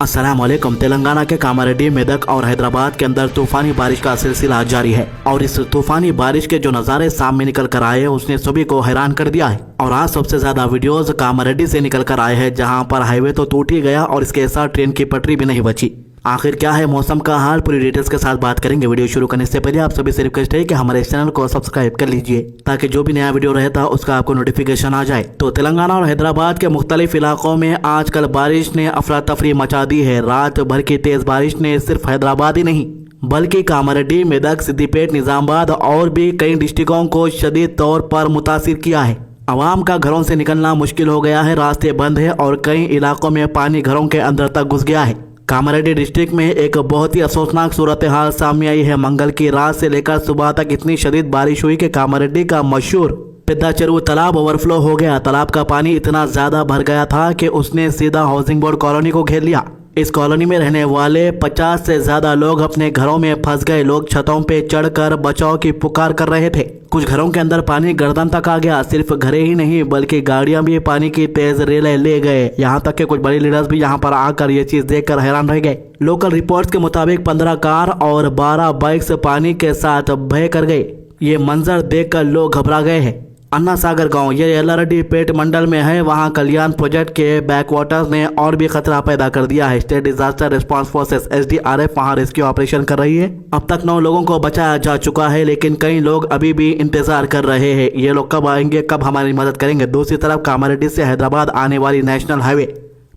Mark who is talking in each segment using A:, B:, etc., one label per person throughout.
A: अस्सलाम वालेकुम। तेलंगाना के कामारेड्डी, मेदक और हैदराबाद के अंदर तूफानी बारिश का सिलसिला जारी है और इस तूफानी बारिश के जो नज़ारे सामने निकल कर आए उसने सभी को हैरान कर दिया है। और आज सबसे ज्यादा वीडियोस कामारेड्डी से निकल कर आए हैं, जहां पर हाईवे तो टूट ही गया और इसके साथ ट्रेन की पटरी भी नहीं बची। आखिर क्या है मौसम का हाल, पूरी डिटेल्स के साथ बात करेंगे। वीडियो शुरू करने से पहले आप सभी से रिक्वेस्ट है कि हमारे इस चैनल को सब्सक्राइब कर लीजिए ताकि जो भी नया वीडियो रहता है उसका आपको नोटिफिकेशन आ जाए। तो तेलंगाना और हैदराबाद के मुख्तलिफ इलाकों में आजकल बारिश ने अफरा तफरी मचा दी है। रात भर की तेज बारिश ने सिर्फ हैदराबाद ही नहीं बल्कि कामारेड्डी, मेदक, सिद्दीपेट, निजामाबाद और भी कई डिस्ट्रिक्टों को शदीद तौर पर मुतासिर किया है। आवाम का घरों से निकलना मुश्किल हो गया है, रास्ते बंद है और कई इलाकों में पानी घरों के अंदर तक घुस गया है। कामारेड्डी डिस्ट्रिक्ट में एक बहुत ही अफसोसनाक सूरत हाल सामने आई है। मंगल की रात से लेकर सुबह तक इतनी शदीद बारिश हुई कि कामारेड्डी का मशहूर पेद्दाचेरू तालाब ओवरफ्लो हो गया। तालाब का पानी इतना ज्यादा भर गया था कि उसने सीधा हाउसिंग बोर्ड कॉलोनी को घेर लिया। इस कॉलोनी में रहने वाले 50 से ज्यादा लोग अपने घरों में फंस गए। लोग छतों पे चढ़कर बचाव की पुकार कर रहे थे। कुछ घरों के अंदर पानी गर्दन तक आ गया। सिर्फ घरे ही नहीं बल्कि गाड़ियां भी पानी की तेज रेले ले गए। यहाँ तक कि कुछ बड़ी लीडर्स भी यहाँ पर आकर ये चीज देखकर हैरान रह गए। लोकल रिपोर्ट्स के मुताबिक 15 कार और 12 बाइक्स पानी के साथ बह कर गए। ये मंजर देखकर लोग घबरा गए हैं। अन्ना सागर गांव ये येल्लारेड्डी पेट मंडल में है। वहां कल्याण प्रोजेक्ट के बैकवाटर्स ने और भी खतरा पैदा कर दिया है। State disaster response forces SDRF वहां रेस्क्यू ऑपरेशन कर रही है। अब तक 9 लोगों को बचाया जा चुका है, लेकिन कई लोग अभी भी इंतजार कर रहे हैं ये लोग कब आएंगे, कब हमारी मदद करेंगे। दूसरी तरफ कामारेड्डी से हैदराबाद आने वाली नेशनल हाईवे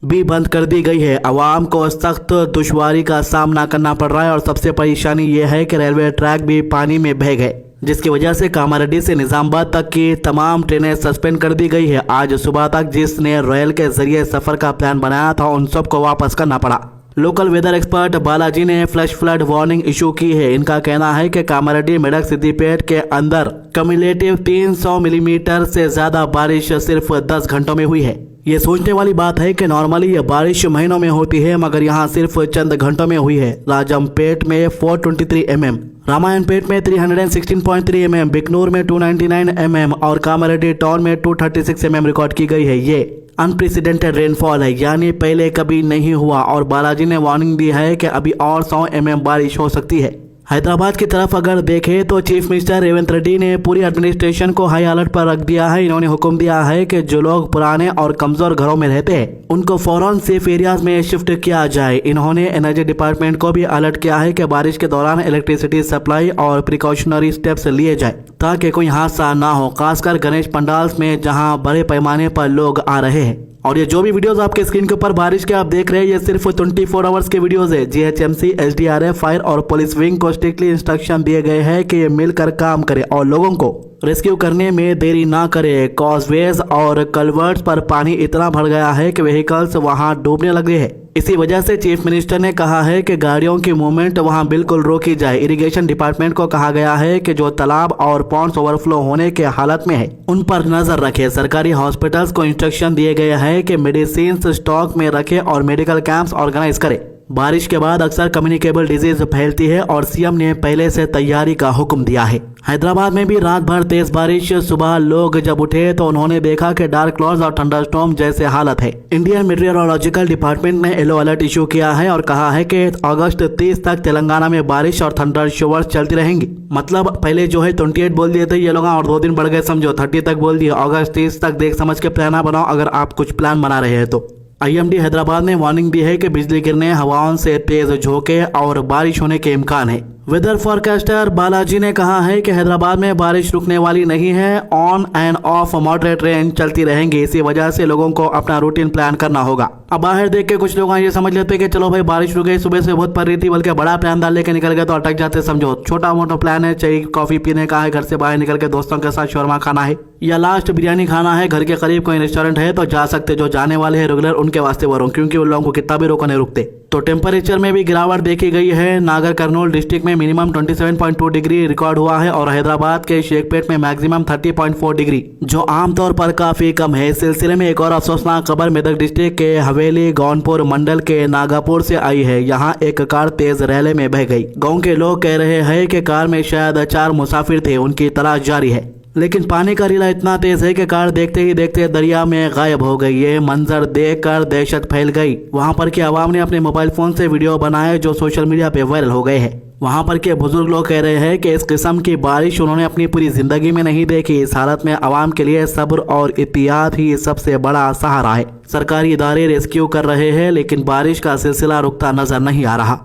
A: भी बंद कर दी गई है। आवाम को सख्त दुश्वारी का सामना करना पड़ रहा है और सबसे परेशानी ये है कि रेलवे ट्रैक भी पानी में बह गए, जिसकी वजह से कामारेड्डी से निजामाबाद तक की तमाम ट्रेनें सस्पेंड कर दी गई है। आज सुबह तक जिसने रेल के जरिए सफर का प्लान बनाया था उन सबको वापस करना पड़ा। लोकल वेदर एक्सपर्ट बालाजी ने फ्लैश फ्लड वार्निंग इशू की है। इनका कहना है कि कामारेड्डी, मेदक, सिद्दीपेट के अंदर कम्युलेटिव 300 मिलीमीटर से ज्यादा बारिश सिर्फ 10 घंटों में हुई है। ये सोचने वाली बात है कि नॉर्मली ये बारिश महीनों में होती है, मगर यहाँ सिर्फ चंद घंटों में हुई है। राजमपेट में 423 mm, रामायणपेट में 316.3 mm, बिकनूर में 299 mm और कामारेड्डी टाउन में 236 mm रिकॉर्ड की गई है। ये अनप्रेसिडेंटेड रेनफॉल है, यानी पहले कभी नहीं हुआ। और बालाजी ने वार्निंग दी है कि अभी और 100 mm बारिश हो सकती है। हैदराबाद की तरफ अगर देखें तो चीफ मिनिस्टर रेवंत रेड्डी ने पूरी एडमिनिस्ट्रेशन को हाई अलर्ट पर रख दिया है। इन्होंने हुक्म दिया है कि जो लोग पुराने और कमजोर घरों में रहते हैं उनको फौरन सेफ एरियाज में शिफ्ट किया जाए। इन्होंने एनर्जी डिपार्टमेंट को भी अलर्ट किया है कि बारिश के दौरान इलेक्ट्रिसिटी सप्लाई और प्रिकॉशनरी स्टेप्स लिए जाए ताकि कोई हादसा ना हो, खासकर गणेश पंडाल्स में जहां बड़े पैमाने पर लोग आ रहे हैं। और ये जो भी वीडियोस आपके स्क्रीन के ऊपर बारिश के आप देख रहे हैं ये सिर्फ 24 आवर्स के वीडियोस है। GHMC, SDRF, फायर और पुलिस विंग को स्ट्रिक्टली इंस्ट्रक्शन दिए गए हैं कि ये मिलकर काम करे और लोगों को रेस्क्यू करने में देरी ना करे। कॉजवेज और कलवर्ट्स पर पानी इतना भर गया है कि व्हीकल्स वहां डूबने लगे हैं। इसी वजह से चीफ मिनिस्टर ने कहा है कि गाड़ियों की मूवमेंट वहां बिल्कुल रोकी जाए। इरिगेशन डिपार्टमेंट को कहा गया है कि जो तालाब और पॉन्ड्स ओवरफ्लो होने के हालत में है उन पर नजर रखे। सरकारी हॉस्पिटल्स को इंस्ट्रक्शन दिए गए हैं कि मेडिसिन स्टॉक में रखे और मेडिकल कैंप्स ऑर्गेनाइज करे। बारिश के बाद अक्सर कम्युनिकेबल डिजीज फैलती है और सीएम ने पहले से तैयारी का हुक्म दिया है। हैदराबाद में भी रात भर तेज बारिश। सुबह लोग जब उठे तो उन्होंने देखा कि डार्क क्लाउड्स और थंडरस्टॉर्म जैसे हालत है। इंडियन मेट्रोलॉजिकल डिपार्टमेंट ने येलो अलर्ट इशू किया है और कहा है कि अगस्त 30 तक तेलंगाना में बारिश और थंडर शोवर्स चलती रहेंगी। मतलब पहले जो है 28 बोल दिए थे ये लोग और 2 दिन बढ़ गए, समझो 30 तक बोल दिए। अगस्त 30 तक देख समझ के प्लान बनाओ अगर आप कुछ प्लान बना रहे हैं तो। IMD हैदराबाद ने वार्निंग दी है कि बिजली गिरने, हवाओं से तेज झोंके और बारिश होने के इम्कान है। वेदर फोरकास्टर बालाजी ने कहा है कि हैदराबाद में बारिश रुकने वाली नहीं है। On end of moderate rain चलती रहेंगी। इसी वजह से लोगों को अपना रूटीन प्लान करना होगा। अब बाहर देख के कुछ लोग ये समझ लेते हैं कि चलो भाई बारिश रुक गई, सुबह से बहुत पड़ रही थी, बल्कि बड़ा प्लान डाल लेके निकल गए तो अटक जाते। समझो छोटा मोटा प्लान है, चाय कॉफी पीने का है, घर से बाहर निकल के दोस्तों के साथ शौरमा खाना है या लास्ट बिरयानी खाना है, घर के करीब कोई रेस्टोरेंट है तो जा सकते। जो जाने वाले हैं रेगुलर उनके वास्ते वो क्योंकि उन लोगों को कितना भी रोकने रुकते। तो टेम्परेचर में भी गिरावट देखी गई है। नागर कर्नूल डिस्ट्रिक्ट में मिनिमम 27.2 डिग्री रिकॉर्ड हुआ है और हैदराबाद के शेखपेट में मैक्सिमम 30.4 डिग्री, जो आमतौर पर काफी कम है। इस सिलसिले में एक और अफसोसनाक खबर मेदक डिस्ट्रिक्ट के हवेली गौनपुर मंडल के नागापुर से आई है। यहाँ एक कार तेज रैले में बह गई। गाँव के लोग कह रहे हैं कि कार में शायद 4 मुसाफिर थे, उनकी तलाश जारी है। लेकिन पानी का रीला इतना तेज है कि कार देखते ही देखते दरिया में गायब हो गई। ये मंजर देखकर दहशत फैल गई। वहां पर के आवाम ने अपने मोबाइल फोन से वीडियो बनाए जो सोशल मीडिया पे वायरल हो गए हैं। वहां पर के बुजुर्ग लोग कह रहे हैं कि इस किस्म की बारिश उन्होंने अपनी पूरी जिंदगी में नहीं देखी। इस हालत में आवाम के लिए सब्र और एहतियात ही सबसे बड़ा सहारा है। सरकारी इदारे रेस्क्यू कर रहे हैं लेकिन बारिश का सिलसिला रुकता नजर नहीं आ रहा।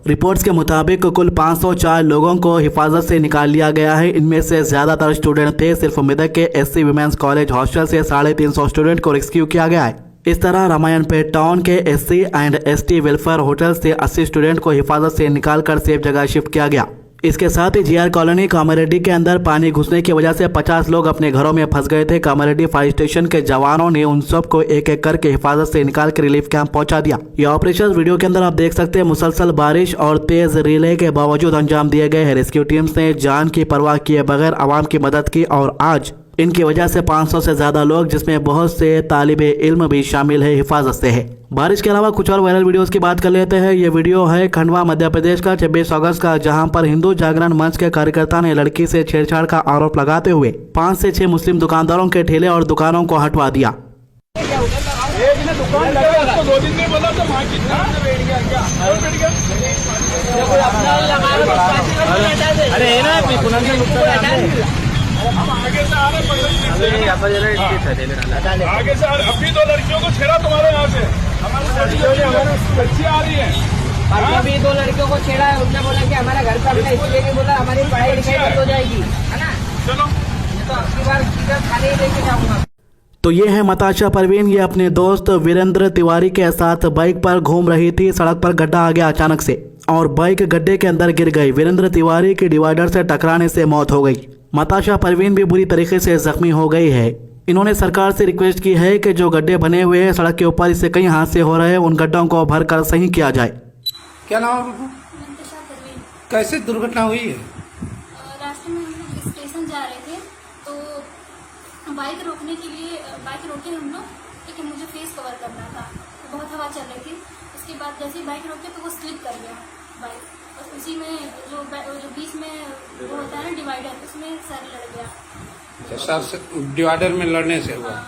A: रिपोर्ट्स के मुताबिक कुल 504 लोगों को हिफाजत से निकाल लिया गया है। इनमें से ज्यादातर स्टूडेंट थे। सिर्फ मेदक के एससी वुमेन्स कॉलेज हॉस्टल से 350 स्टूडेंट को रेस्क्यू किया गया है। इस तरह रामायणपेट टाउन के SC and ST welfare hotel से 80 स्टूडेंट को हिफाजत से निकालकर सेफ जगह शिफ्ट किया गया। इसके साथ ही जीआर कॉलोनी कामारेड्डी के अंदर पानी घुसने की वजह से 50 लोग अपने घरों में फंस गए थे। कामारेड्डी फायर स्टेशन के जवानों ने उन सब को एक एक करके हिफाजत से निकाल कर रिलीफ कैंप पहुंचा दिया। यह ऑपरेशन वीडियो के अंदर आप देख सकते हैं मुसलसल बारिश और तेज रिले के बावजूद अंजाम दिए गए हैं। रेस्क्यू टीम्स ने जान की परवाह किए बगैर आवाम की मदद की और आज इनकी वजह से 500 से ज्यादा लोग जिसमें बहुत से तालिबे इल्म भी शामिल है हिफाजत से है। बारिश के अलावा कुछ और वायरल वीडियोस की बात कर लेते हैं। ये वीडियो है खंडवा मध्य प्रदेश का 26 अगस्त का, जहां पर हिंदू जागरण मंच के कार्यकर्ता ने लड़की से छेड़छाड़ का आरोप लगाते हुए 5 से 6 मुस्लिम दुकानदारों के ठेले और दुकानों को हटवा दिया।
B: आगे से आ रहे आगे से अभी 2 लड़कियों को छेड़ा तुम्हारे यहाँ से। हमारी बच्ची आ रही है।
C: अभी 2 लड़कियों को छेड़ा है। उन्होंने बोला कि हमारा घर का हमने इसलिए भी बोला हमारी पढ़ाई लिखाई बंद हो जाएगी, है ना।
B: चलो
C: तो अगली बार खाने ही लेके जाऊंगा।
A: तो ये है मताशा परवीन। ये अपने दोस्त वीरेंद्र तिवारी के साथ बाइक पर घूम रही थी। सड़क पर गड्ढा आ गया अचानक से और बाइक गड्ढे के अंदर गिर गई। वीरेंद्र तिवारी की डिवाइडर से टकराने से मौत हो गई। मताशा परवीन भी बुरी तरीके से जख्मी हो गई है। इन्होंने सरकार से रिक्वेस्ट की है कि जो गड्ढे बने हुए हैं सड़क के ऊपर, इससे कई हादसे हो रहे हैं, उन गड्ढों को भरकर सही किया जाए।
D: क्या नाम है बाबू? कैसे दुर्घटना हुई है?
E: रास्ते में हम लोग स्टेशन जा रहे थे तो बाइक रोकने के लिए बाइक रोके हम लोग, लेकिन मुझे फेस कवर करना था। तो बहुत हवा चल रही थी। उसके बाद जैसे ही बाइक रोके तो वो स्लिप कर गया बाइक, और उसी में जो बीच में वो होता है ना डिवाइडर, उसमें सर लड़ गया।
D: सर डिवाइडर में लड़ने से हुआ।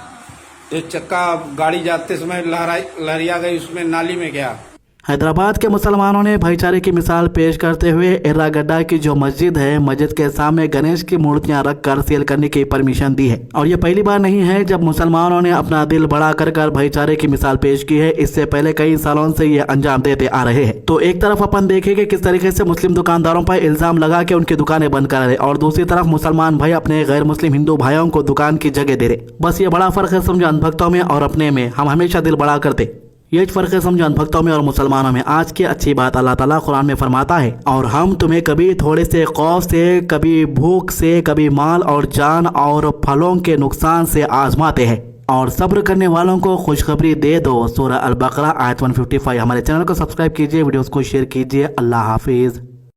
D: ये चक्का गाड़ी जाते समय लहरिया गई, उसमें नाली में गया।
A: हैदराबाद के मुसलमानों ने भाईचारे की मिसाल पेश करते हुए एर्रागड्डा की जो मस्जिद है, मस्जिद के सामने गणेश की मूर्तियां रखकर सेल करने की परमिशन दी है। और ये पहली बार नहीं है जब मुसलमानों ने अपना दिल बड़ा कर भाईचारे की मिसाल पेश की है। इससे पहले कई सालों से ये अंजाम देते आ रहे हैं। तो एक तरफ अपन देखेंगे किस तरीके से मुस्लिम दुकानदारों पर इल्जाम लगा के उनकी दुकानें बंद कर रहे, और दूसरी तरफ मुसलमान भाई अपने गैर मुस्लिम हिंदू भाइयों को दुकान की जगह दे रहे। बस ये बड़ा फर्क है समझो अंधभक्तों में और अपने में। हम हमेशा दिल बड़ा करते, ये फर्क है समझो अनभक्तों में और मुसलमानों में। आज की अच्छी बात अल्लाह ताला कुरान में फरमाता है, और हम तुम्हें कभी थोड़े से खौफ से, कभी भूख से, कभी माल और जान और फलों के नुकसान से आजमाते हैं, और सब्र करने वालों को खुशखबरी दे दो। सूरह अल बकरा आयत 155। हमारे चैनल को सब्सक्राइब कीजिए, वीडियोस को शेयर कीजिए। अल्लाह हाफिज।